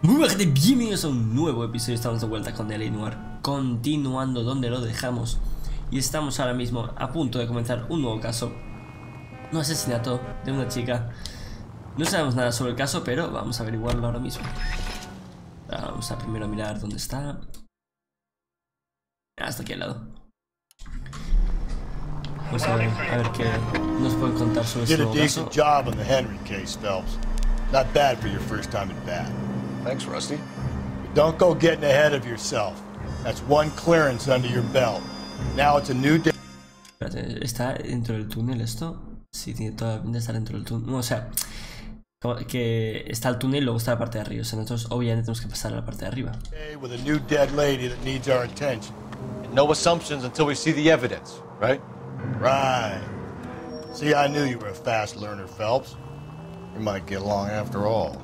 Muy buena gente, bienvenidos a un nuevo episodio. Estamos de vuelta con Noire, continuando donde lo dejamos. Y estamos ahora mismo a punto de comenzar un nuevo caso. Un asesinato de una chica. No sabemos nada sobre el caso, pero vamos a averiguarlo ahora mismo. Vamos a primero mirar dónde está. Hasta aquí al lado. Vamos a ver qué nos pueden contar sobre este nuevo caso. Did a decent job on the Henry case, Phelps. Not bad for your first time in bat. Thanks, Rusty. But don't go getting ahead of yourself. That's one clearance under your belt. Now it's a new day. Espérate, ¿está dentro del túnel esto? Sí, tiene toda la pinta de estar dentro del túnel. No, o sea, que está el túnel y luego está la parte de arriba. O sea, nosotros obviamente tenemos que pasar a la parte de arriba. With a new dead lady that needs our attention. No assumptions until we see the evidence, right? Right. See, I knew you were a fast learner, Phelps. We might get along after all.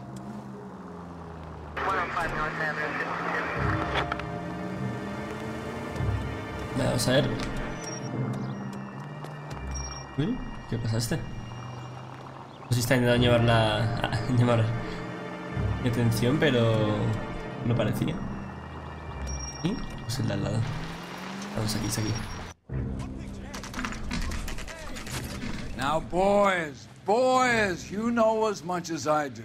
Vamos a ver. Uy, ¿qué pasa este? No sé si está intentando llamar mi atención, pero no parecía. ¿Y? Pues el de al lado. Vamos aquí, está aquí. Now, boys, you know as much as I do.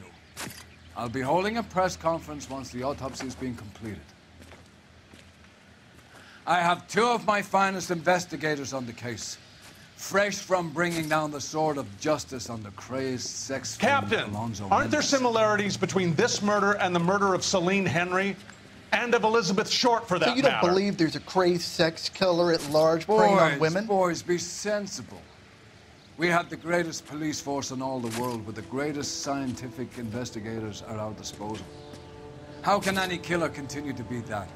I'll be holding a press conference once the autopsy has been completed. I have two of my finest investigators on the case, fresh from bringing down the sword of justice on the crazed sex Captain, aren't there similarities between this murder and the murder of Celine Henry? And of Elizabeth Short, for that matter? So you don't believe there's a crazed sex killer at large preying on women? Boys, be sensible. We have the greatest police force in all the world with the greatest scientific investigators at our disposal. How can any killer continue to be that?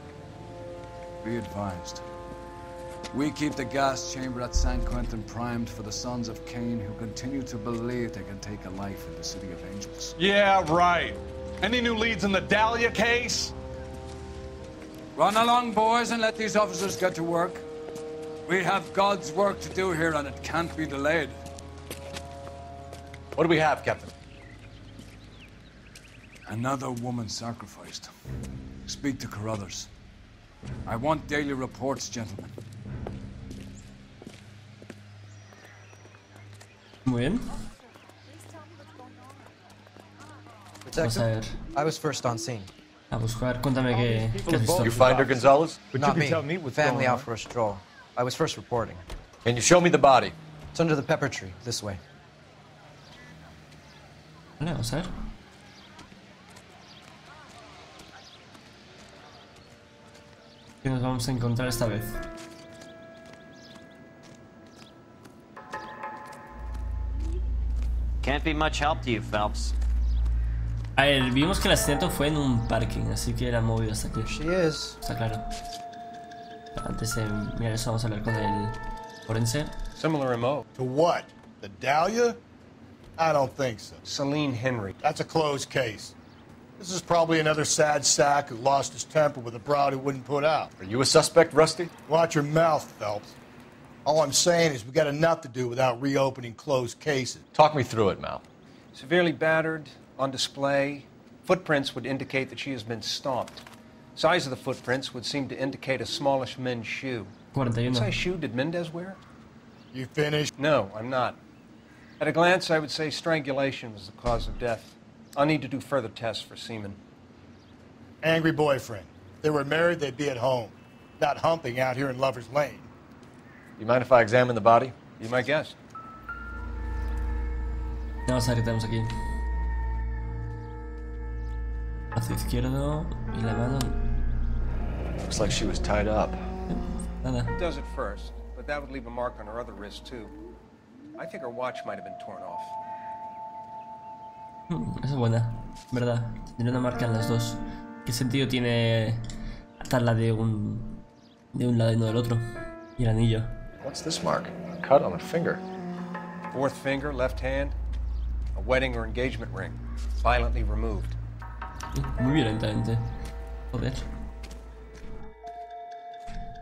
Be advised. We keep the gas chamber at San Quentin primed for the sons of Cain who continue to believe they can take a life in the City of Angels. Yeah, right. Any new leads in the Dahlia case? Run along, boys, and let these officers get to work. We have God's work to do here, and it can't be delayed. What do we have, Captain? Another woman sacrificed. Speak to Carruthers. I want daily reports, gentlemen. Muy bien. Vamos a ver. I was first on scene. A buscar. Cuéntame qué has visto. You find her, Gonzalez? Not me. Family out for a stroll. I was first reporting. Can you show me the body? It's under the pepper tree, this way. Vale, vamos a ver. ¿Qué nos vamos a encontrar esta vez? Can't be much help to you, Phelps. A ver, vimos que el asesinato fue en un parking, así que era movido hasta aquí. She is. Está claro. Antes de mirar eso, vamos a hablar con el forense. Similar MO. To what? The Dahlia? I don't think so. Celine Henry. That's a closed case. This is probably another sad sack who lost his temper with a broad who wouldn't put out. Are you a suspect, Rusty? Watch your mouth, Phelps. All I'm saying is we got enough to do without reopening closed cases. Talk me through it, Mal. Severely battered, on display. Footprints would indicate that she has been stomped. Size of the footprints would seem to indicate a smallish men's shoe. 41. What size shoe did Mendez wear? You finished? No, I'm not. At a glance, I would say strangulation was the cause of death. I'll need to do further tests for semen. Angry boyfriend. If they were married, they'd be at home, not humping out here in Lover's Lane. You mind if I examine the body? Be my guest. Vamos a ver qué tenemos aquí. Brazo izquierdo y la mano. Looks like she was tied up. Nada. It does at first, but that would leave a mark on her other wrist, too. I think her watch might have been torn off. Esa es buena, ¿verdad? Tiene una marca en las dos. ¿Qué sentido tiene atarla de un lado y no del otro? Y el anillo. What's this mark? A cut on a finger. Fourth finger, left hand. A wedding or engagement ring. Violently removed. Muy violentamente. Joder.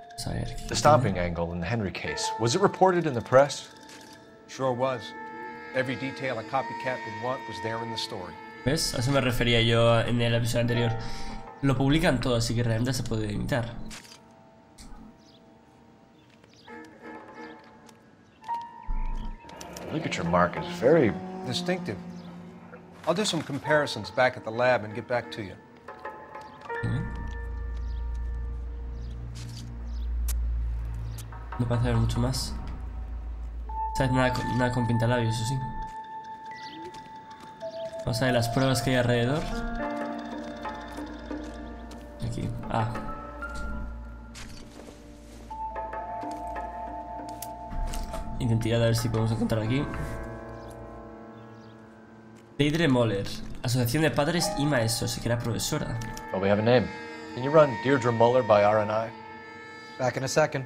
Vamos a ver. The stomping angle in the Henry case. Was it reported in the press? Sure was. Every detail a copycat would want was there in the story. ¿Ves? A eso me refería yo en el episodio anterior. Lo publican todo, así que realmente se puede imitar. The ligature mark is very Distinctive. I'll do some comparisons back at the lab and get back to you. No parece haber mucho más. ¿Sabes? Nada con pintalabios, eso sí. Vamos a ver las pruebas que hay alrededor. Aquí. Ah. Identidad, a ver si podemos encontrar aquí. Deirdre Moller, Asociación de Padres y Maestros, si que era profesora. Oh, we have a name. Can you run Deirdre Muller by RNI? Back in a second.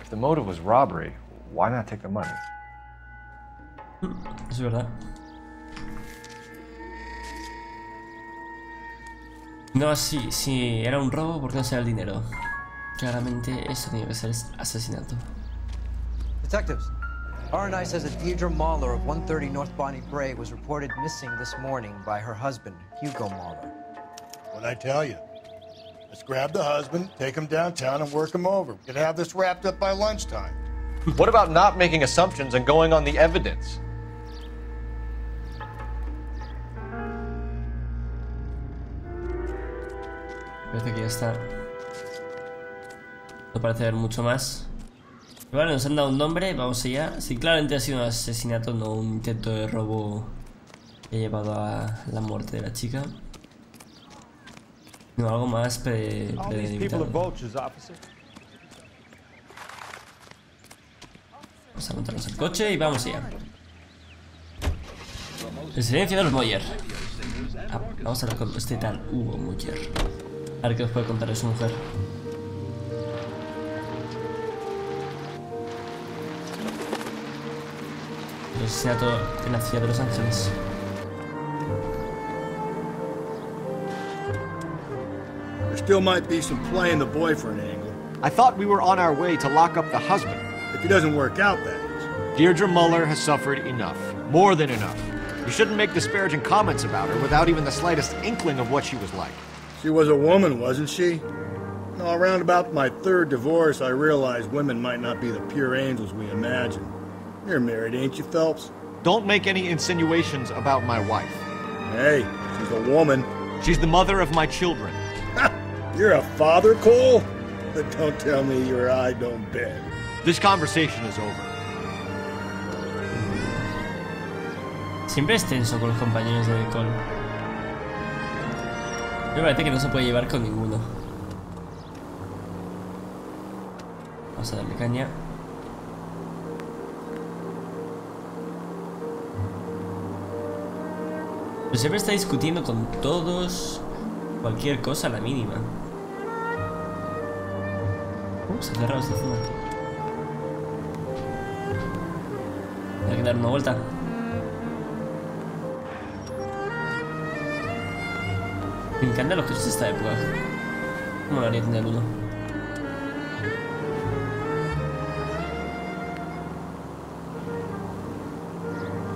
If the motive was robbery, why not take the money? Es verdad. No, si era un robo, ¿por qué no se da el dinero? Claramente eso tiene que ser asesinato. Detectives, RNI says that Deirdre Mahler of 130 North Bonnie Bray was reported missing this morning by her husband, Hugo Mahler. What'd I tell you? Let's grab the husband, take him downtown, and work him over. We could have this wrapped up by lunchtime. What about not making assumptions and going on the evidence? Parece que ya está. No parece haber mucho más. Pero vale, nos han dado un nombre, vamos allá. Sí, claramente ha sido un asesinato, no un intento de robo que ha llevado a la muerte de la chica. No, algo más premeditado. Vamos a montarnos el coche y vamos allá. El silencio de los Moller. Ah, vamos a hablar con este tal Hugo Moller. A ver qué os puede contar de su mujer. El asesinato en la ciudad de Los Ángeles. There still might be some playing the boyfriend angle. I thought we were on our way to lock up the husband. If he doesn't work out, that is. Deirdre Muller has suffered enough. More than enough. You shouldn't make disparaging comments about her without even the slightest inkling of what she was like. She was a woman, wasn't she? No, around about my third divorce, I realized women might not be the pure angels we imagine. You're married, ain't you, Phelps? Don't make any insinuations about my wife. Hey, she's a woman. She's the mother of my children. You're a father, Cole? But don't tell me your eye don't bend. This conversation is over. Siempre es tenso con los compañeros de Cole. Me parece que no se puede llevar con ninguno. Vamos a darle caña. Pero siempre está discutiendo con todos. Cualquier cosa a la mínima. Se ha cerrado esta zona. Hay que dar una vuelta. Me encantan los coches de esta época. ¿Cómo lo haría tener uno?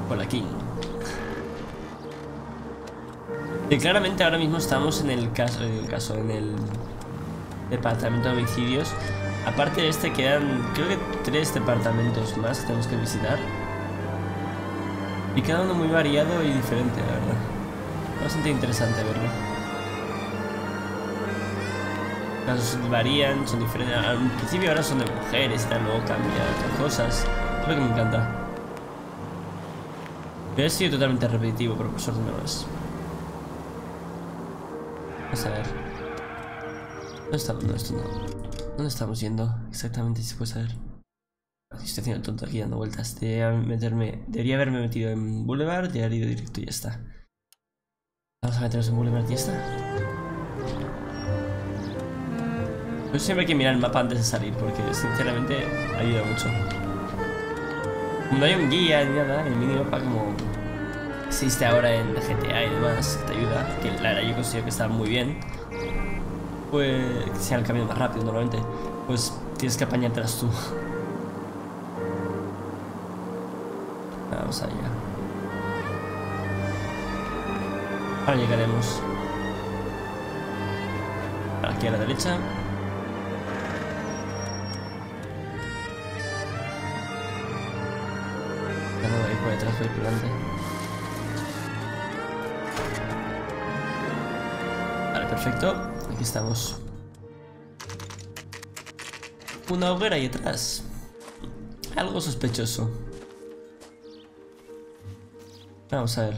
Por aquí. Y claramente ahora mismo estamos en el departamento de homicidios. Aparte de este quedan, creo que 3 departamentos más que tenemos que visitar. Y cada uno muy variado y diferente, la verdad. Bastante interesante verlo. Los casos varían, son diferentes. Al principio ahora son de mujeres y tal, luego cambian otras cosas. Es lo que me encanta. Pero ha sido totalmente repetitivo, pero por suerte no es. Vamos a ver. ¿Dónde estamos? No, esto no. ¿Dónde estamos yendo? Exactamente, si se puede saber. Estoy haciendo el tonto aquí dando vueltas. Debería haberme metido en Boulevard, ya he ido directo y ya está. Vamos a meternos en Boulevard y ya está. Pero siempre hay que mirar el mapa antes de salir, porque sinceramente ayuda mucho. Como no hay un guía ni nada, el minimapa como existe ahora en GTA y demás, que te ayuda, que la verdad yo considero que está muy bien. Pues que sea el camino más rápido normalmente, pues tienes que apañártelas tú. Vamos allá. Ahora llegaremos. Aquí a la derecha. Ya no voy a ir por detrás, voy por delante. Vale, perfecto. Aquí estamos. Una hoguera ahí atrás. Algo sospechoso. Vamos a ver.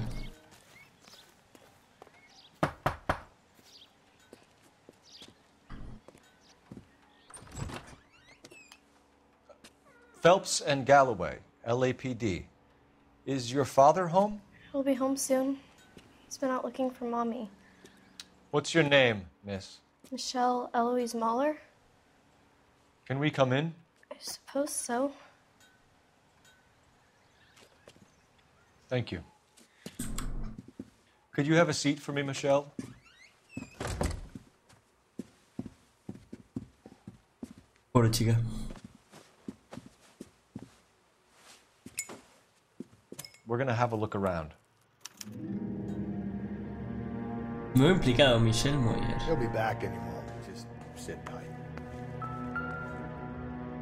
Phelps and Galloway, LAPD. Is your father home? He'll be home soon. He's been out looking for Mommy. What's your name, miss? Michelle Eloise Mahler? Can we come in? I suppose so. Thank you. Could you have a seat for me, Michelle? Pobre chica. We're gonna have a look around. Me he implicado Michelle Moyer. He'll be back any moment. Just sit tight.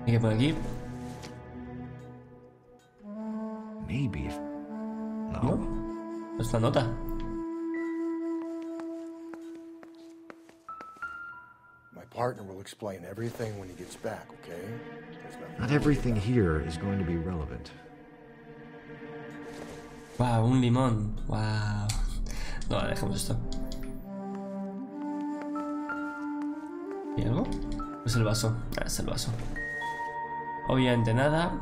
Hay que poner aquí. Maybe. No. Es una nota. My partner will explain everything when he gets back, okay? There's nothing Not to worry everything about. here is going to be relevant. Wow, un limón. Wow. No, dejemos esto. ¿Y algo? Es el vaso. Ah, es el vaso. Obviamente nada.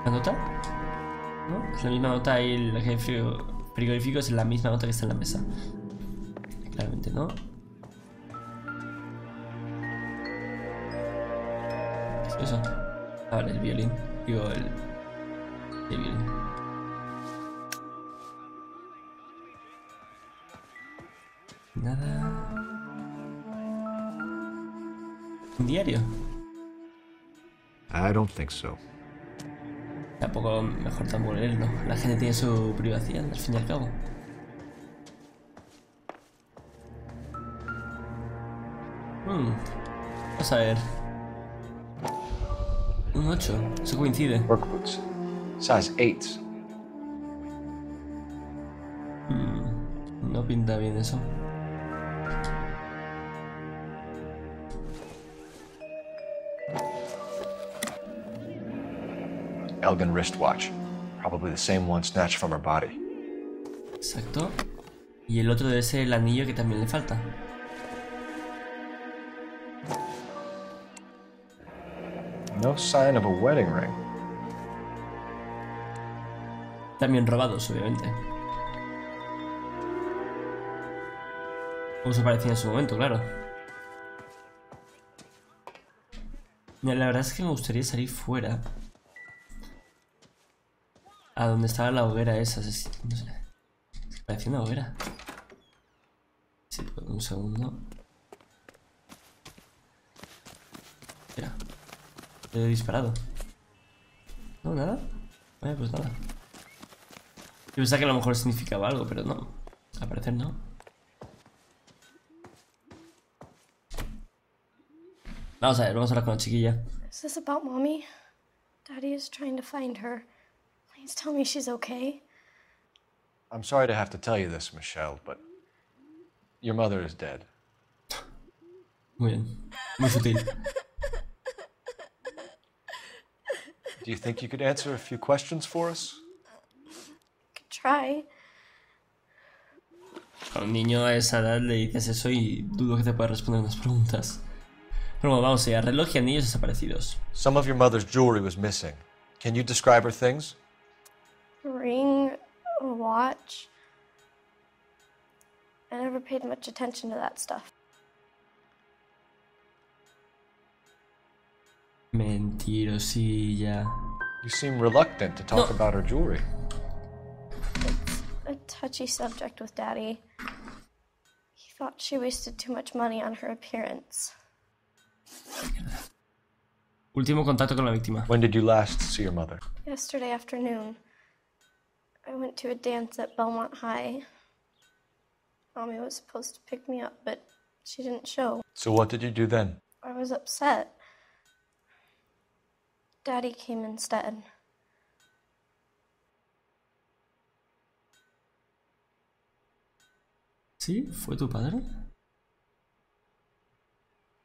¿La nota? ¿No? Es la misma nota y el frigorífico es la misma nota que está en la mesa. Claramente no. ¿Qué es eso? Ah, vale, el violín. Digo, el violín. Nada. ¿Un diario? I don't think so. Tampoco, mejor tampoco leerlo. La gente tiene su privacidad, al fin y al cabo. Vamos a ver. Un 8, eso coincide. Work boots. Size 8. No pinta bien eso. Elgin wristwatch. Probably the same one snatched from her body. Exacto. Y el otro debe ser el anillo que también le falta. No sign of a wedding ring. También robados, obviamente. Como se parecía en su momento, claro. Mira, la verdad es que me gustaría salir fuera. A donde estaba la hoguera esa. No sé. Parecía una hoguera. Sí, pues, un segundo. Mira. Le he disparado. No, nada. Vale, pues nada. Yo pensaba que a lo mejor significaba algo, pero no. Al parecer no. Vamos a ver, vamos a hablar con la chiquilla. Is this about Mommy? Daddy is trying to find her. Please tell me she's okay. I'm sorry to have to tell you this, Michelle, but your mother is dead. Muy bien. Muy sutil. Do you think you could answer a few questions for us? Could try. A un niño a esa edad le dices eso y dudo que te pueda responder unas preguntas. Pero bueno, vamos allá. Reloj y anillos desaparecidos. Some of your mother's jewelry was missing. Can you describe her things? A ring, a watch. I never paid much attention to that stuff. Mentirosilla. You seem reluctant to talk about her jewelry. It's a touchy subject with Daddy. He thought she wasted too much money on her appearance. Último contacto con la víctima. When did you last see your mother? Yesterday afternoon, I went to a dance at Belmont High. Mommy was supposed to pick me up, but she didn't show. So what did you do then? I was upset. Daddy came instead. ¿Sí? ¿Fue tu padre?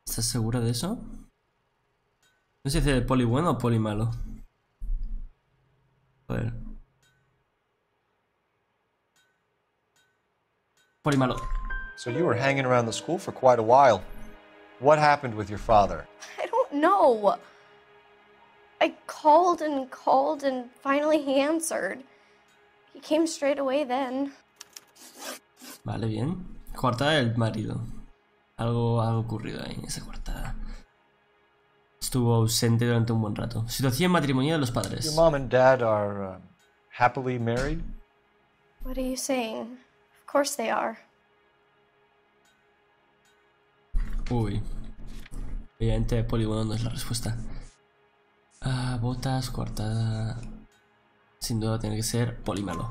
¿Estás segura de eso? No sé si dice poli bueno o poli malo. Joder. Poli malo. So you were hanging around the school for quite a while. What happened with your father? I don't know. I called and finally he answered. He came straight away then. Vale, bien. Coartada del marido. Algo ha ocurrido ahí en esa coartada. Estuvo ausente durante un buen rato. Situación matrimonial de los padres. Your mom and dad are happily married? What are you saying? Of course they are. Uy. Obviamente polígono no es la respuesta. Botas, coartada. Sin duda tiene que ser polimalo.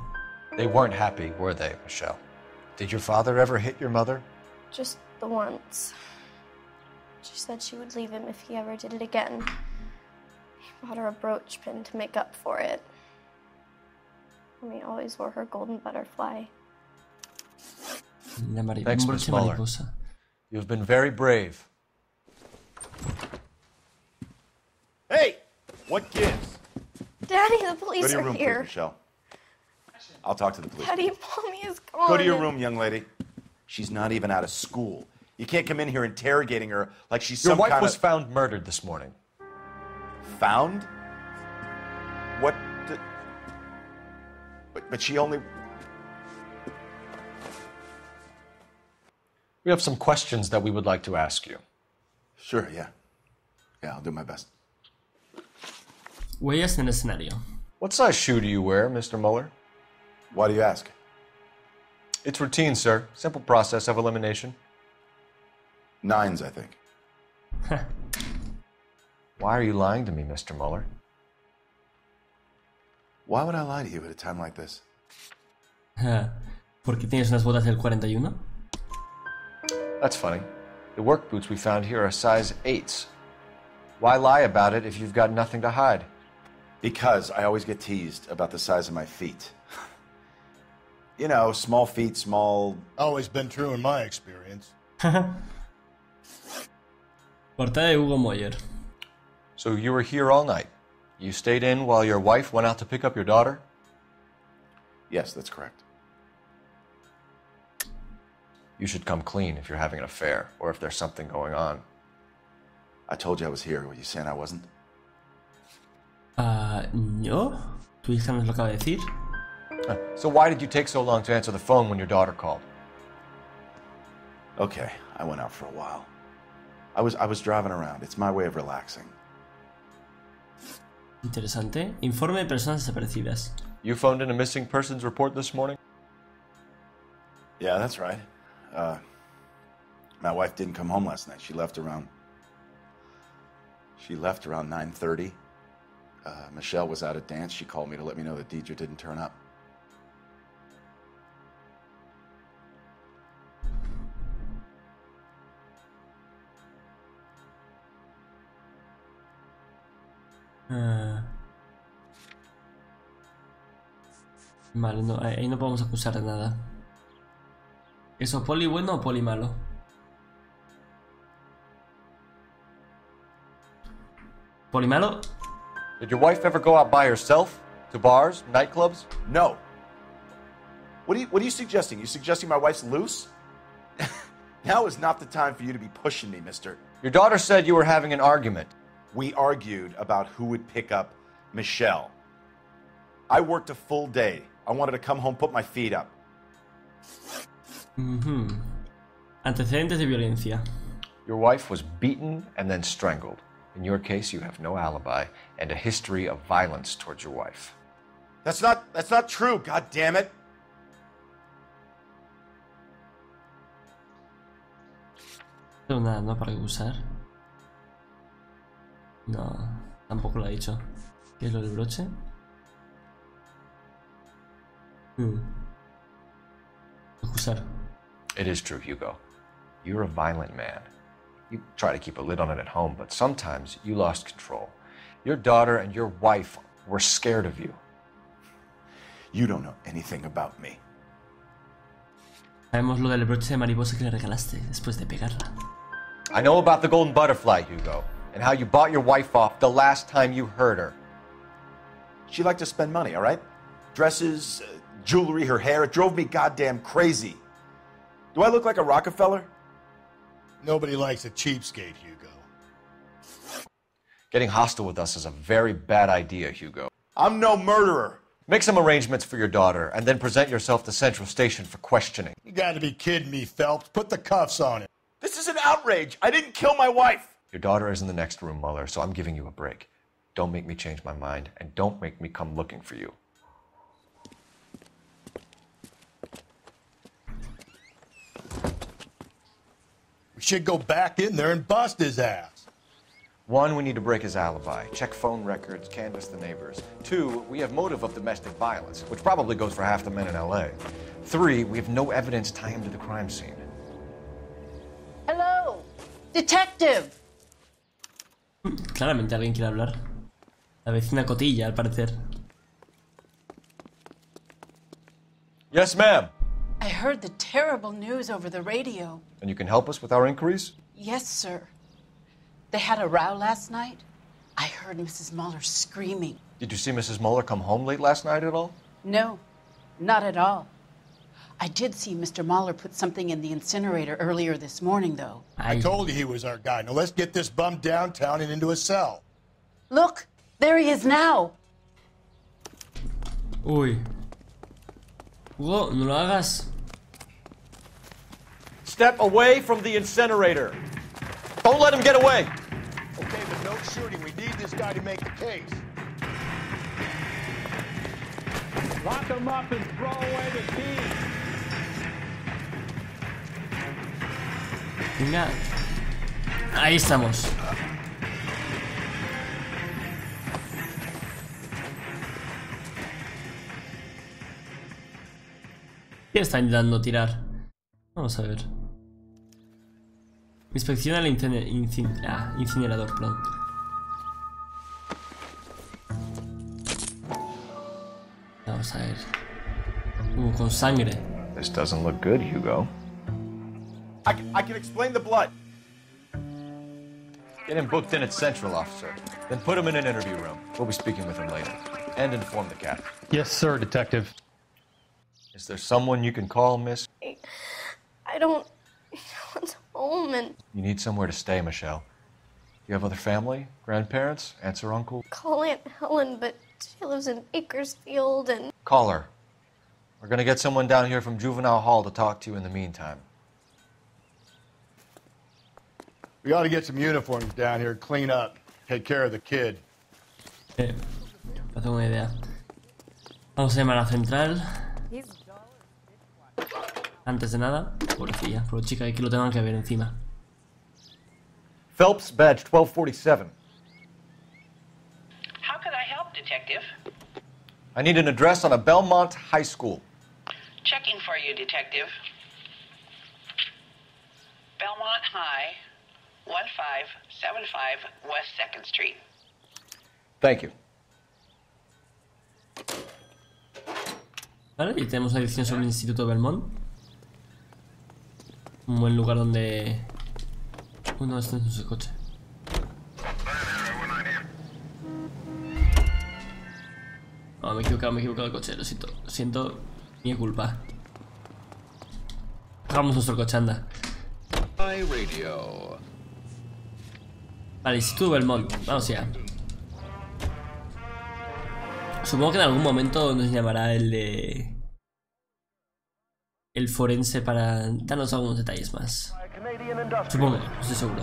They weren't happy, were they, Michelle? Did your father ever hit your mother? Just the once. She said she would leave him if he ever did it again. He bought her a brooch pin to make up for it. Mommy always wore her golden butterfly. Thanks, Miss Muller. Mariposa. You've been very brave. Hey! What gives? Daddy, the police Go to your are room, here. please, Michelle. I'll talk to the police. Daddy, Mommy is gone. Go to your room, young lady. She's not even out of school. You can't come in here interrogating her like she's Your some wife kind was of... found murdered this morning. Found? What the... But she only... We have some questions that we would like to ask you. Sure, yeah. Yeah, I'll do my best. Huellas en el escenario. What size shoe do you wear, Mr. Muller? Why do you ask? It's routine, sir. Simple process of elimination. 9s, I think. Why are you lying to me, Mr. Muller? Why would I lie to you at a time like this? ¿Por qué tienes unas botas del 41? That's funny. The work boots we found here are size 8s. Why lie about it if you've got nothing to hide? Because I always get teased about the size of my feet. You know, small feet, small... Always been true in my experience. Portada de Hugo Moyer. So you were here all night. You stayed in while your wife went out to pick up your daughter? Yes, that's correct. You should come clean if you're having an affair, or if there's something going on. I told you I was here. Were you saying I wasn't? ¿Yo? ¿Tu hija nos lo acaba de decir? So why did you take so long to answer the phone when your daughter called? Okay, I went out for a while. I was driving around. It's my way of relaxing. Interesante. Informe de personas desaparecidas. You phoned in a missing persons report this morning? Yeah, that's right. My wife didn't come home last night. She left around 9:30. Michelle was out at dance. She called me to let me know that Deidre didn't turn up. Vale, no, ahí no podemos acusar de nada. ¿Eso poli bueno o poli malo? ¿Poli malo? Did your wife ever go out by herself? To bars, nightclubs? No. What are you suggesting? You suggesting my wife's loose? Now is not the time for you to be pushing me, mister. Your daughter said you were having an argument. We argued about who would pick up Michelle. I worked a full day. I wanted to come home, put my feet up. Antecedentes de violencia. Your wife was beaten and then strangled. In your case, you have no alibi and a history of violence towards your wife. That's not true, god damn it. No, nada, ¿no? Para acusar. No. Tampoco lo ha dicho. ¿Qué es lo del broche? Acusar. It is true, Hugo. You're a violent man. You try to keep a lid on it at home, but sometimes you lost control. Your daughter and your wife were scared of you. You don't know anything about me. Sabemos lo del broche de mariposa que le regalaste después de pegarla. I know about the golden butterfly, Hugo, and how you bought your wife off the last time you hurt her. She liked to spend money, all right? Dresses, jewelry, her hair. It drove me goddamn crazy. Do I look like a Rockefeller? Nobody likes a cheapskate, Hugo. Getting hostile with us is a very bad idea, Hugo. I'm no murderer. Make some arrangements for your daughter, and then present yourself to Central Station for questioning. You gotta be kidding me, Phelps. Put the cuffs on him. This is an outrage. I didn't kill my wife. Your daughter is in the next room, Mueller, so I'm giving you a break. Don't make me change my mind, and don't make me come looking for you. We should go back in there and bust his ass. 1, we need to break his alibi, check phone records, canvass the neighbors. 2, we have motive of domestic violence, which probably goes for half the men in LA. 3, we have no evidence tying him to the crime scene. Hello, detective. Claramente alguien quiere hablar. La vecina Cotilla, al parecer. Yes, ma'am. I heard the terrible news over the radio. And you can help us with our inquiries? Yes, sir. They had a row last night. I heard Mrs. Mueller screaming. Did you see Mrs. Mueller come home late last night at all? No, not at all. I did see Mr. Mueller put something in the incinerator earlier this morning, though. I told you he was our guy. Now let's get this bum downtown and into a cell. Look, there he is now. Uy. Hugo, no lo hagas. Step away from the incinerator. Don't let him get away. Okay, but no shooting. We need this guy to make the case. Lock him up and throw away the key. Venga. Ahí estamos. ¿Qué está intentando tirar? Vamos a ver. Inspecciona el incinerador, perdón. Vamos a ver. Con sangre. This doesn't look good, Hugo. I can explain the blood. Get him booked in at Central, officer. Then put him in an interview room. We'll be speaking with him later. And inform the cat. Yes, sir, detective. Is there someone you can call, miss? I don't... It's home and... You need somewhere to stay, Michelle. You have other family? Grandparents? Aunts or uncles? Call Aunt Helen, but she lives in Bakersfield and... Call her. We're gonna get someone down here from Juvenile Hall to talk to you in the meantime. We ought to get some uniforms down here, clean up, take care of the kid. No tengo una idea. Vamos a llamar a la central. Antes de nada, pobrecilla, por chica que lo tengan que ver encima. Phelps, badge 1247. How can I help, detective? I need an address on a Belmont high school. Checking for you, detective. Belmont High, 1575 West 2nd Street. Thank you. Vale, y tenemos una edición sobre el Instituto Belmont. Un buen lugar donde... Uno está en su coche. No, me he equivocado de coche, lo siento, mi culpa. Hagamos nuestro coche, anda. Vale, Instituto Belmont, vamos ya. Supongo que en algún momento nos llamará el forense para darnos algunos detalles más. Supongo, no estoy seguro.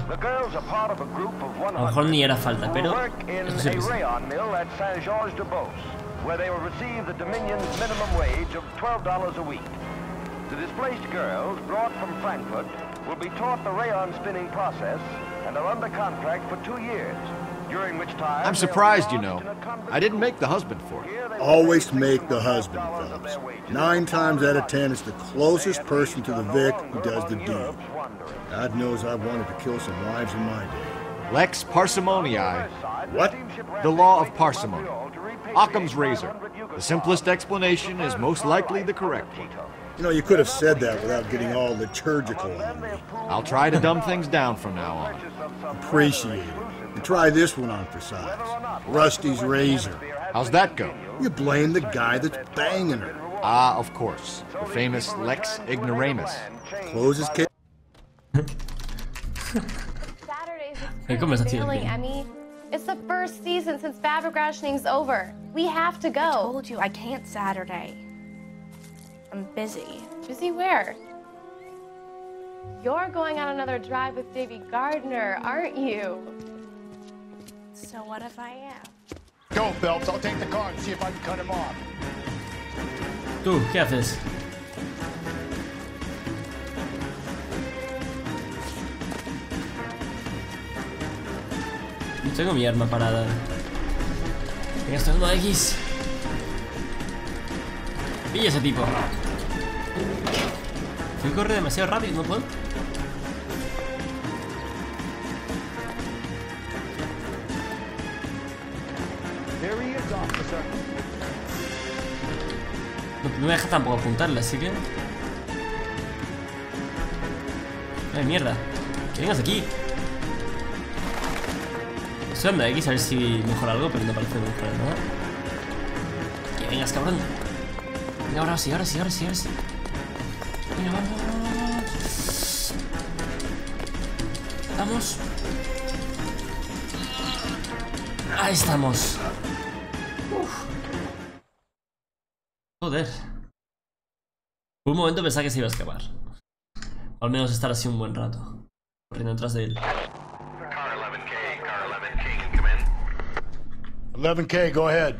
A lo mejor ni era falta, pero es posible. Where they will receive the Dominion's minimum wage of $12 a week. The displaced girls, brought from Frankfurt, will be taught the rayon spinning process and are under contract for 2 years. during which time... I'm surprised, you know. I didn't make the husband for it. Always make the husband, Phelps. 9 times out of 10, it's the closest person to the Vic who does the deed. God knows I've wanted to kill some wives in my day. Lex parsimoniae. What? The law of parsimony. Occam's razor. The simplest explanation is most likely the correct one. You know, you could have said that without getting all liturgical on me. I'll try to dumb things down from now on. Appreciate it. And try this one on for size. Rusty's razor. How's that go? You blame the guy that's banging her. Ah, of course. The famous Lex ignoramus. Close his case. Saturday's failing, Emmy. It's the first season since fabric rationing's over. We have to go. I told you I can't Saturday. I'm busy. Busy where? You're going on another drive with Davy Gardner, aren't you? So what if I am? Go, Phelps. I'll take the car and see if I can cut him off. Tú, ¿qué haces? No tengo mi arma parada. Venga, esto es uno X. Pilla ese tipo. Fui a correr demasiado rápido, no puedo. No me deja tampoco apuntarle, así que... ¡Ay, mierda! ¡Que vengas aquí! Estoy dando X a ver si mejora algo, pero no parece mejorar nada. ¡Que vengas, cabrón! Venga, ahora sí, ahora sí, ahora sí, ahora sí. Venga, vamos, vamos. Vamos. Ahí estamos. Uf. Joder. Por un momento pensaba que se iba a escapar. O al menos estar así un buen rato. Corriendo detrás de él. Car 11K, can come in. 11K, go ahead.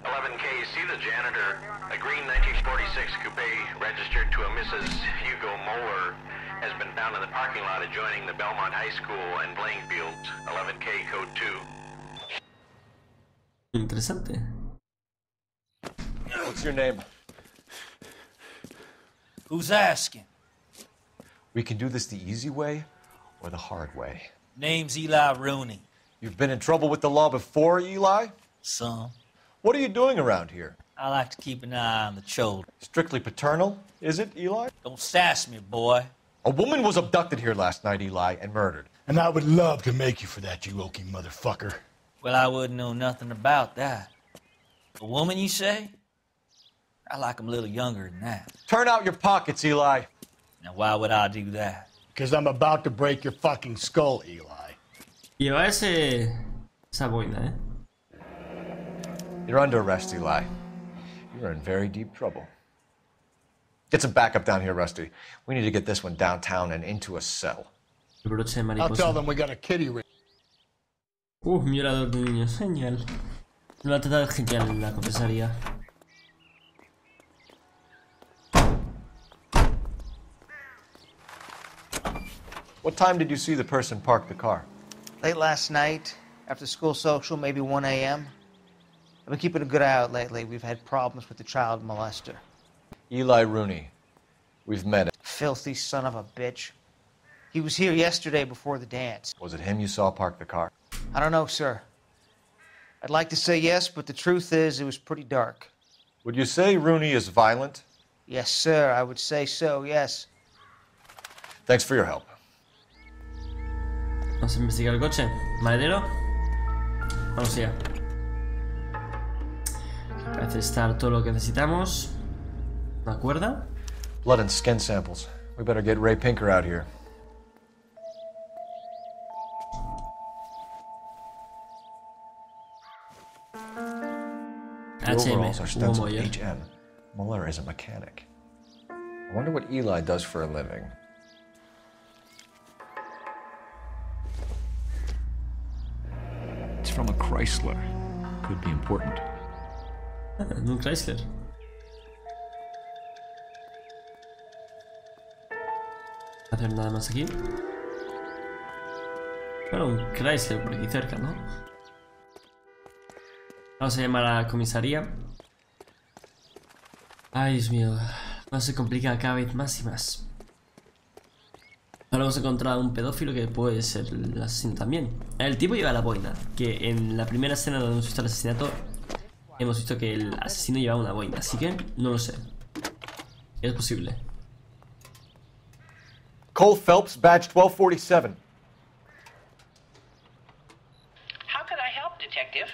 11K, see the janitor. A green 1946 coupe registered to a Mrs. Hugo Moeller has been found in the parking lot adjoining the Belmont High School and playing fields. 11K, code 2. Interesante. What's your name? Who's asking? We can do this the easy way or the hard way. Name's Eli Rooney. You've been in trouble with the law before, Eli? Some. What are you doing around here? I like to keep an eye on the children. Strictly paternal, is it, Eli? Don't sass me, boy. A woman was abducted here last night, Eli, and murdered. And I would love to make you for that, you oaky motherfucker. Well, I wouldn't know nothing about that. A woman, you say? I like them a little younger than that. Turn out your pockets, Eli. Now, why would I do that? Because I'm about to break your fucking skull, Eli. Lleva esa boina, You're under arrest, Eli. You're in very deep trouble. Get some backup down here, Rusty. We need to get this one downtown and into a cell. El broche de I'll mariposa. tell them we got a kitty ring. Violador de niños, genial. Lo ha tratado genial en la comisaría. What time did you see the person park the car? Late last night, after school social, maybe 1 a.m. I've been keeping a good eye out lately. We've had problems with the child molester. Eli Rooney. We've met him. Filthy son of a bitch. He was here yesterday before the dance. Was it him you saw park the car? I don't know, sir. I'd like to say yes, but the truth is it was pretty dark. Would you say Rooney is violent? Yes, sir. I would say so, yes. Thanks for your help. Vamos a investigar el coche. Maletero. Vamos allá. Parece estar todo lo que necesitamos. Una cuerda. Blood and skin samples. We better get Ray Pinker out here. The overalls are stenciled HM. Mueller is a mechanic. I wonder what Eli does for a living. It's from a Chrysler. Could be important. Un Chrysler. No hacer nada más aquí. Bueno, un Chrysler por aquí cerca, ¿no? Vamos a llamar a la comisaría. Ay, Dios mío. No se complica cada vez más y más. Ahora hemos encontrado un pedófilo que puede ser el asesino también. El tipo lleva la boina, que en la primera escena donde hemos visto el asesinato hemos visto que el asesino llevaba una boina, así que no lo sé. Es posible. Cole Phelps, badge 1247. How could I help, Detective?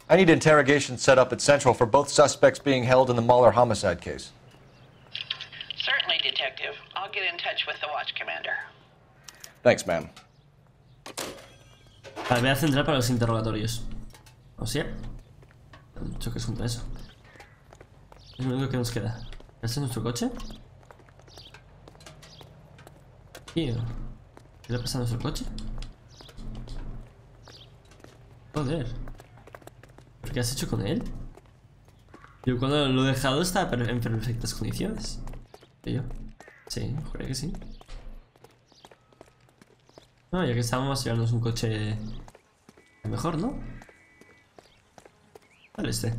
I need interrogation set up at Central for both suspects being held in the Muller homicide case. Certainly, Detective. I'll get in touch with the watch commander. Thanks, ma'am. Vale, voy a centrar para los interrogatorios. O sea, choques contra eso. Es lo único que nos queda. ¿Este es nuestro coche? Tío, ¿qué le ha pasado a nuestro coche? Joder. ¿Pero qué has hecho con él? Yo cuando lo he dejado está en perfectas condiciones. ¿Y yo? Sí, creo que sí. No, ya que estábamos a llevarnos un coche mejor, ¿no? Vale, este.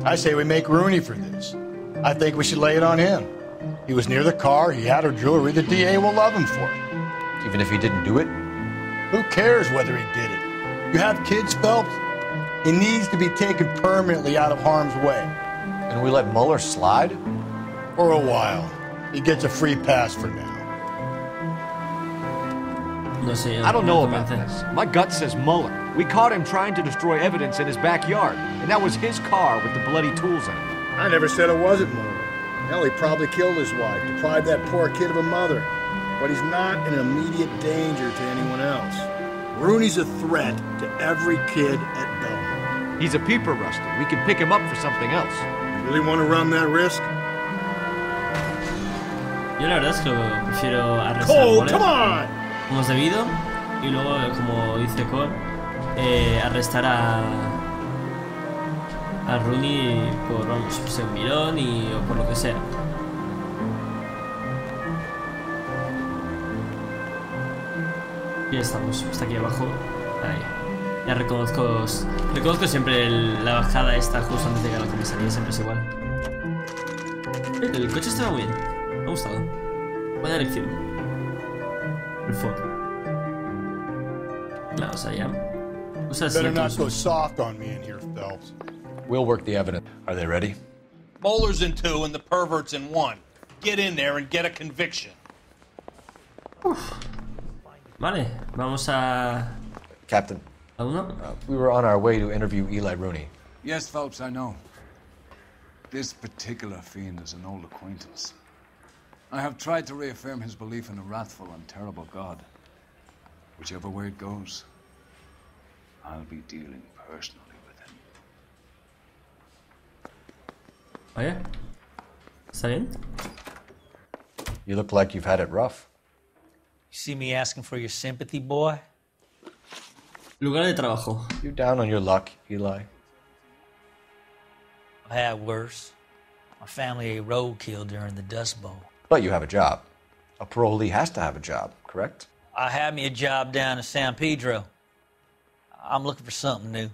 I say we make Rooney for this. I think we should lay it on him. He was near the car, he had her jewelry, the DA will love him for it. Even if he didn't do it? Who cares whether he did it? You have kids, Phelps? He needs to be taken permanently out of harm's way. And we let Muller slide? For a while. He gets a free pass for now. No sé, I don't know about this. My gut says Muller. We caught him trying to destroy evidence in his backyard, and that was his car with the bloody tools in it. I never said it wasn't Muller. Hell, he probably killed his wife, deprived that poor kid of a mother. But he's not an immediate danger to anyone else. Rooney's a threat to every kid at Belmont. He's a peeper, Rusty. We can pick him up for something else. You really want to run that risk? Yo la verdad es que lo prefiero arrestar Cole, por come on! como es debido, y luego, como dice Cole, arrestar a Rooney por, vamos, ser un mirón o por lo que sea. Y ya estamos, hasta aquí abajo. Ahí. Ya reconozco siempre la bajada esta justo antes de llegar a la comisaría, siempre es igual. El coche estaba muy bien, me ha gustado. Buena elección. El Ford. Vamos allá. Usa el Better not asiento. go soft on me in here, Phelps. We'll work the evidence. Are they ready? Bowler's in 2 and the pervert's in 1. Get in there and get a conviction. Vale, vamos a... Captain. ¿A uno? We were on our way to interview Eli Rooney. Yes, Phelps, I know. This particular fiend is an old acquaintance. I have tried to reaffirm his belief in a wrathful and terrible God. Whichever way it goes, I'll be dealing personally with him. Oye, ¿está bien? You look like you've had it rough. You see me asking for your sympathy, boy? Lugar de trabajo. You're down on your luck, Eli. I had worse. My family ate roadkill during the Dust Bowl. But you have a job. A parolee has to have a job, correct? I had me a job down in San Pedro. I'm looking for something new.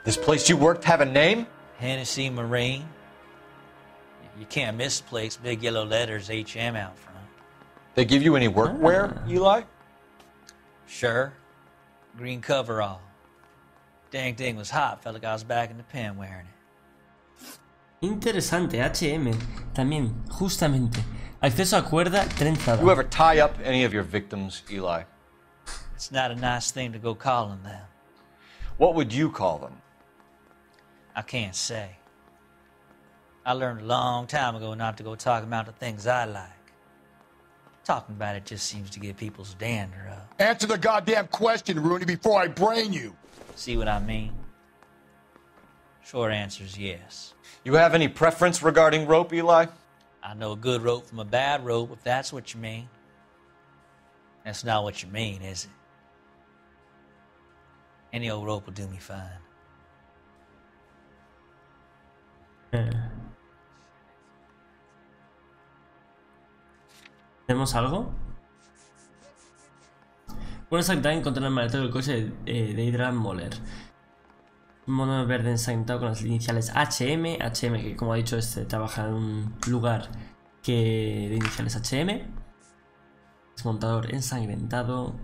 This place you worked have a name? Hennessy Marine. You can't miss the place. Big yellow letters, HM out front. They give you any workwear, Eli? Sure. Green coverall. Dang thing was hot. Felt like I was back in the pen wearing it. Interesante, HM. También, justamente. Acceso a cuerda trenzada. You ever tie up any of your victims, Eli? It's not a nice thing to go calling them. What would you call them? I can't say. I learned a long time ago not to go talking about the things I like. Talking about it just seems to get people's dander up. Answer the goddamn question, Rooney, before I brain you. See what I mean? Short answer is yes. You have any preference regarding rope, Eli? I know a good rope from a bad rope, if that's what you mean. That's not what you mean, is it? Any old rope will do me fine. ¿Tenemos algo? Bueno, exactamente encontrar el maletero del coche de Hydra Moller. Un mono verde ensangrentado con las iniciales HM. HM, que como ha dicho, trabaja en un lugar de iniciales HM. Desmontador ensangrentado.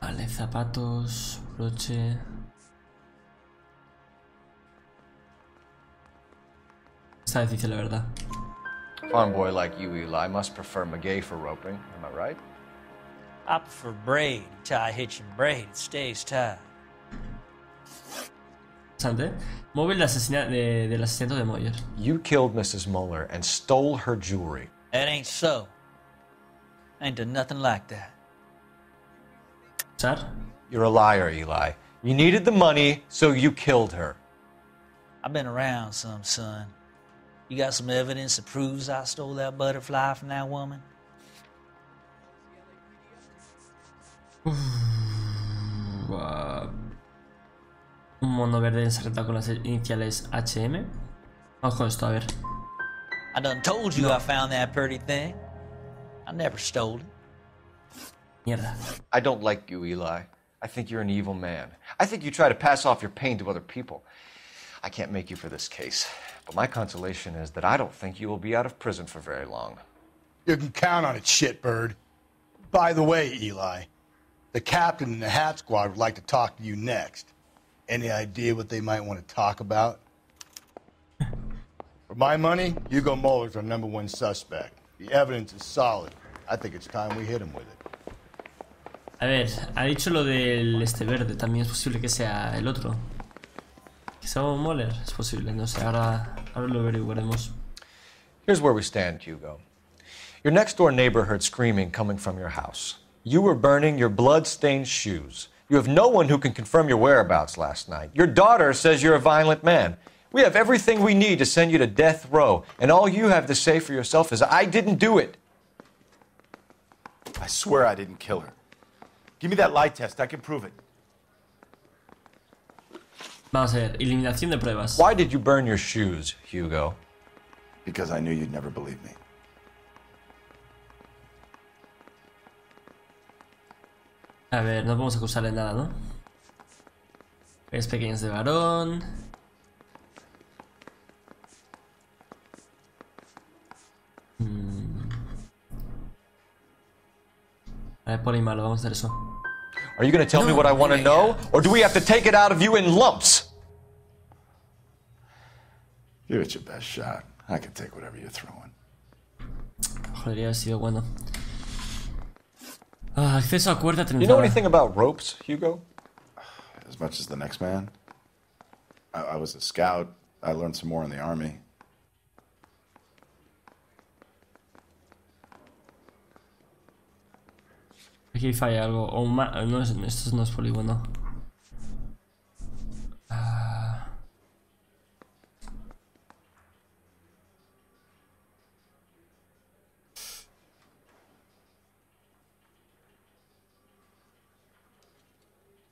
Vale, zapatos, broche. Esta vez dice la verdad. Farm boy like you, Eli, must prefer Magay for roping. Am I right? I prefer braid. Tie hitch and braid. It stays tied. Interesante. Móvil del asesinato de Moyer. You killed Mrs. Muller and stole her jewelry. That ain't so. I ain't done nothing like that. Sir? You're a liar, Eli. You needed the money, so you killed her. I've been around some, son. You got some evidence that proves I stole that butterfly from that woman? Un mono verde ensangrentado con las iniciales HM. Vamos con esto, a ver. I done told you I found that pretty thing. I never stole it. Mierda. I don't like you, Eli. I think you're an evil man. I think you try to pass off your pain to other people. I can't make you for this case, but my consolation is that I don't think you will be out of prison for very long. You can count on it, shitbird. By the way, Eli, the captain and the Hat Squad would like to talk to you next. Any idea what they might want to talk about? For my money, Hugo Muller's our #1 suspect. The evidence is solid. I think it's time we hit him with it. A ver, ha dicho lo del verde. También es posible que sea el otro. Que sea Muller. Es posible, no sé. Ahora lo averiguaremos. Here's where we stand, Hugo. Your next-door neighbor heard screaming coming from your house. You were burning your blood-stained shoes. You have no one who can confirm your whereabouts last night. Your daughter says you're a violent man. We have everything we need to send you to death row, and all you have to say for yourself is, I didn't do it. I swear I didn't kill her. Give me that lie test. I can prove it. Vamos a ver, eliminación de pruebas. Why did you burn your shoes, Hugo? Because I knew you'd never believe me. A ver, no podemos acusarle nada, ¿no? Es pequeñas de varón. A ver, por ahí malo, vamos a hacer eso. Are you going to tell me what I want to know, or do we have to take it out of you in lumps? Give it your best shot. I can take whatever you're throwing. Joder, ha sido bueno. Acceso a cuerda trenzada. You know anything about ropes, Hugo? As much as the next man. I was a scout. I learned some more in the army. Aquí falla algo. O no, esto no es polígono.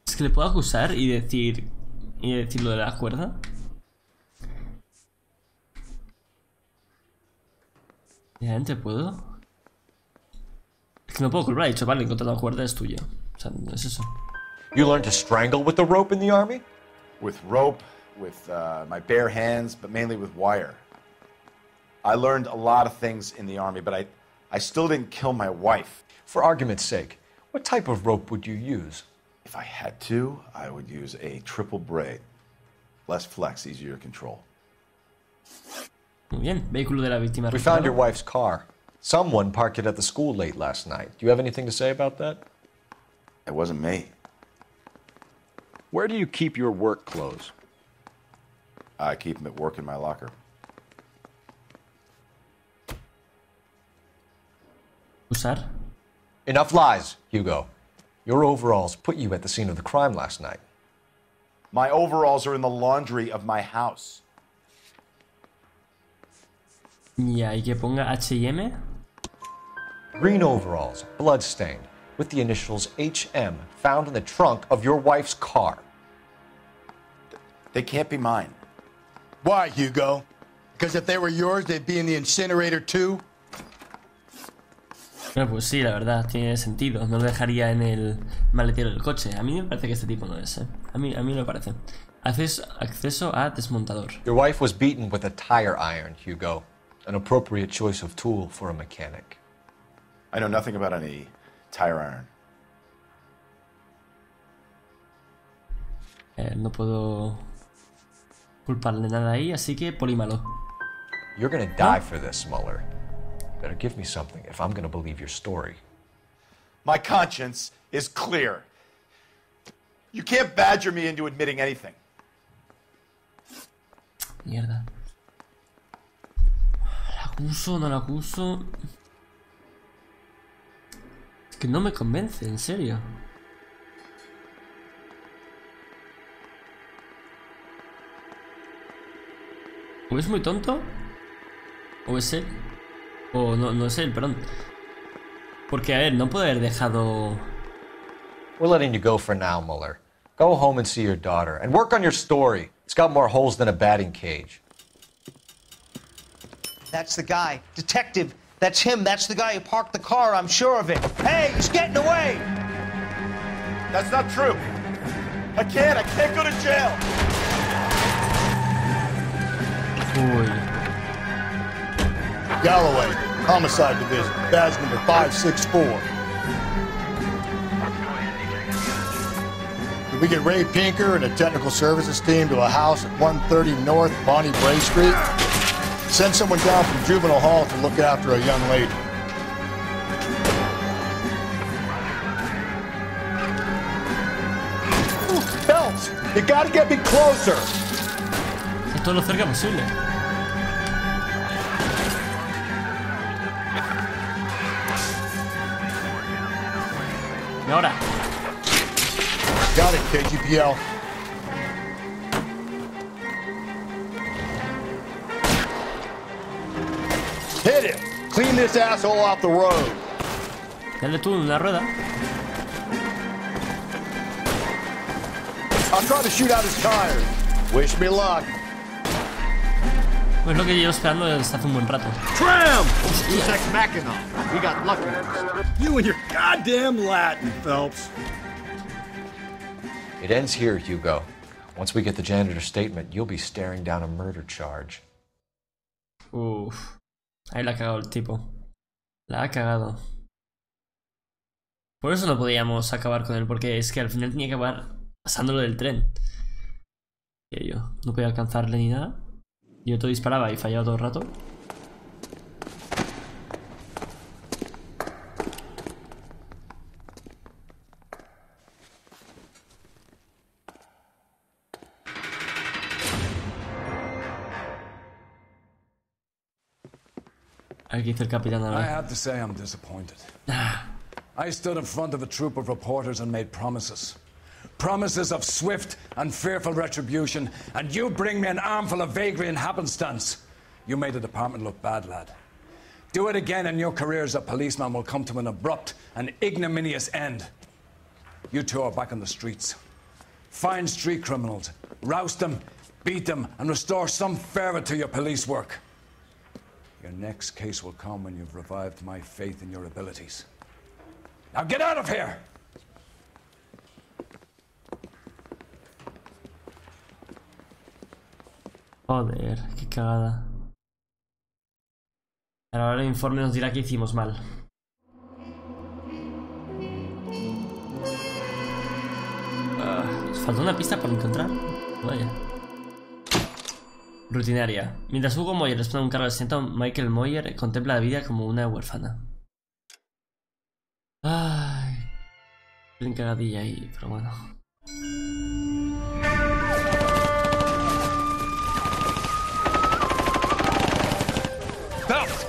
Es que le puedo acusar y decir lo de la cuerda. ¿Realmente puedo? Es que no puedo culpar, he dicho, vale, encontrar la cuerda es tuya. O sea, no es eso. You learned to strangle with the rope in the army? With rope, with my bare hands, but mainly with wire. I learned a lot of things in the army, but I still didn't kill my wife. For argument's sake, what type of rope would you use? If I had to, I would use a triple braid. Less flex, easier to control. Muy bien, vehículo de la víctima. We found your wife's car. Someone parked it at the school late last night. Do you have anything to say about that? It wasn't me. Where do you keep your work clothes? I keep them at work in my locker. ¿Usar? Enough lies, Hugo. Your overalls put you at the scene of the crime last night. My overalls are in the laundry of my house. Ya, y que ponga H&M. Green overalls, blood-stained, with the initials HM found in the trunk of your wife's car. They can't be mine. Why, Hugo? Because if they were yours, they'd be in the incinerator too? Bueno, pues sí, la verdad, tiene sentido. No lo dejaría en el maletero del coche. A mí me parece que este tipo no es, ¿eh? A mí me parece. Acceso a desmontador. Your wife was beaten with a tire iron, Hugo. An appropriate choice of tool for a mechanic. I know nothing about any tire iron. No puedo culparle nada ahí, así que polímalo. You're gonna die for this, Mueller. Better give me something if I'm gonna believe your story. My conscience is clear. You can't badger me into admitting anything. Mierda. ¿La acuso? ¿No la acuso? Es que no me convence, en serio. ¿O es muy tonto? ¿O es él? O no es él, perdón. Porque, a ver, no puede haber dejado... We're letting you go for now, Mueller. Go home and see your daughter, and work on your story. It's got more holes than a batting cage. That's the guy. Detective, that's him. That's the guy who parked the car, I'm sure of it. Hey, he's getting away! That's not true. I can't go to jail. Uy. Galloway, Homicide Division, badge number 564. Did we get Ray Pinker and a technical services team to a house at 130 North Bonnie Bray Street? Send someone down from Juvenile Hall to look after a young lady. Phelps, you gotta get me closer. Todo lo cerca posible. Y ahora. Got it, KGPL. Hit it! Clean this asshole off the road. Dale tú una rueda. I'll try to shoot out his tires. Wish me luck. Pues lo que llevo esperando desde hace un buen rato. Tram! Ex machina. We got lucky. You and your goddamn Latin, Phelps. It ends here, Hugo. Once we get the janitor's statement, you'll be staring down a murder charge. Uff. Ahí la ha cagado el tipo. La ha cagado. Por eso no podíamos acabar con él, porque es que al final tenía que acabar pasándolo del tren. Y yo no podía alcanzarle ni nada. Yo todo disparaba y fallaba todo el rato. Aquí dice el capitán ahora. I have to say I'm disappointed. I stood in front of a troop of reporters and made promises. Promises of swift and fearful retribution, and you bring me an armful of vagary and happenstance. You made the department look bad, lad. Do it again and your career as a policeman will come to an abrupt and ignominious end. You two are back on the streets. Find street criminals, roust them, beat them, and restore some fervor to your police work. Your next case will come when you've revived my faith in your abilities. Now get out of here! Joder, qué cagada. Ahora el informe nos dirá que hicimos mal. Nos falta una pista por encontrar. Vaya. Rutinaria. Mientras Hugo Moyer responde a un cargo de asesinato, Michael Moyer contempla la vida como una huérfana. Ay. Bien cagadilla ahí, pero bueno. Phelps!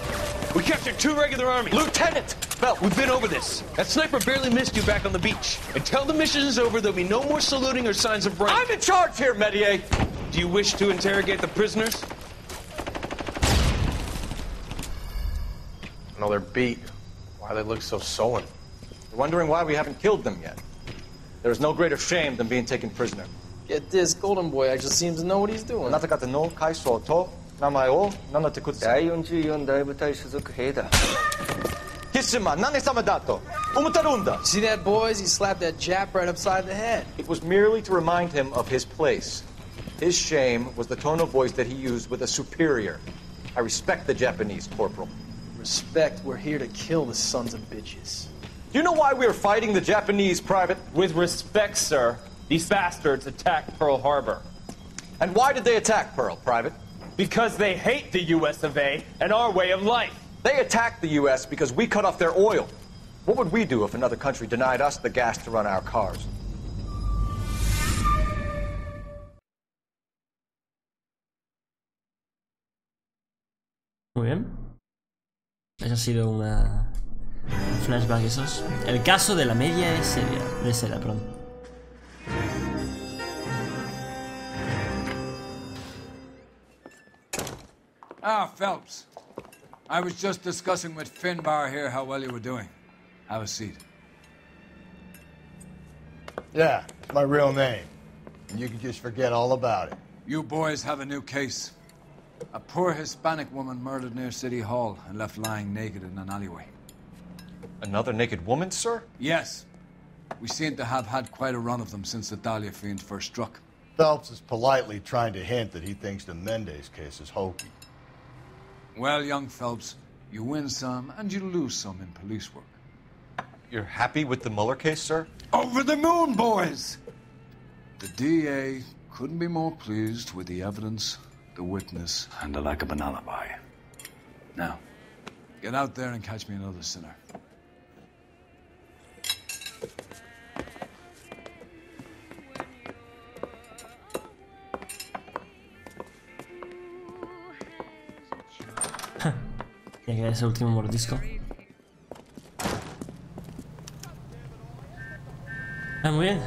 We captured 2 regular armies! Lieutenant! Phelps, we've been over this. That sniper barely missed you back on the beach. Until the mission is over, there'll be no more saluting or signs of rank. I'm in charge here, Medier. Do you wish to interrogate the prisoners? No, they're beat. Why they look so sullen? You're wondering why we haven't killed them yet. There's no greater shame than being taken prisoner. Get this, Golden Boy actually seems to know what he's doing. See that, boys? He slapped that Jap right upside the head. It was merely to remind him of his place. His shame was the tone of voice that he used with a superior. I respect the Japanese, Corporal. Respect, we're here to kill the sons of bitches. Do you know why we are fighting the Japanese, Private? With respect, sir, these bastards attacked Pearl Harbor. And why did they attack Pearl, Private? Because they hate the US of A and our way of life. They attacked the US because we cut off their oil. What would we do if another country denied us the gas to run our cars? Muy bien. Eso ha sido un flashback esos. El caso de la media de seda, perdón. Ah, Phelps. I was just discussing with Finbar here how well you were doing. Have a seat. Yeah, it's my real name. And you can just forget all about it. You boys have a new case. A poor Hispanic woman murdered near City Hall and left lying naked in an alleyway. Another naked woman, sir? Yes. We seem to have had quite a run of them since the Dahlia fiend first struck. Phelps is politely trying to hint that he thinks the Mendez case is hokey. Well, young Phelps, you win some and you lose some in police work. You're happy with the Mueller case, sir? Over the moon, boys! The DA couldn't be more pleased with the evidence, the witness, and the lack of an alibi. Now, get out there and catch me another sinner. Ya queda ese último mordisco. Muy bien.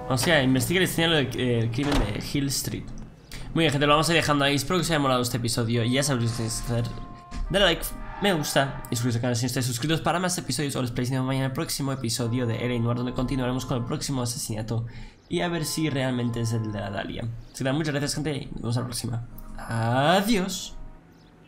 O sea, investiga el escenario del crimen de Hill Street. Muy bien, gente, lo vamos a ir dejando ahí. Espero que os haya molado este episodio. Y ya sabéis lo que tenéis que hacer. Dale like, me gusta y suscribiros al canal si no estáis suscritos para más episodios. Os veis mañana en el próximo episodio de Noire, donde continuaremos con el próximo asesinato y a ver si realmente es el de la Dahlia. Así que muchas gracias, gente, y nos vemos a la próxima. Adiós.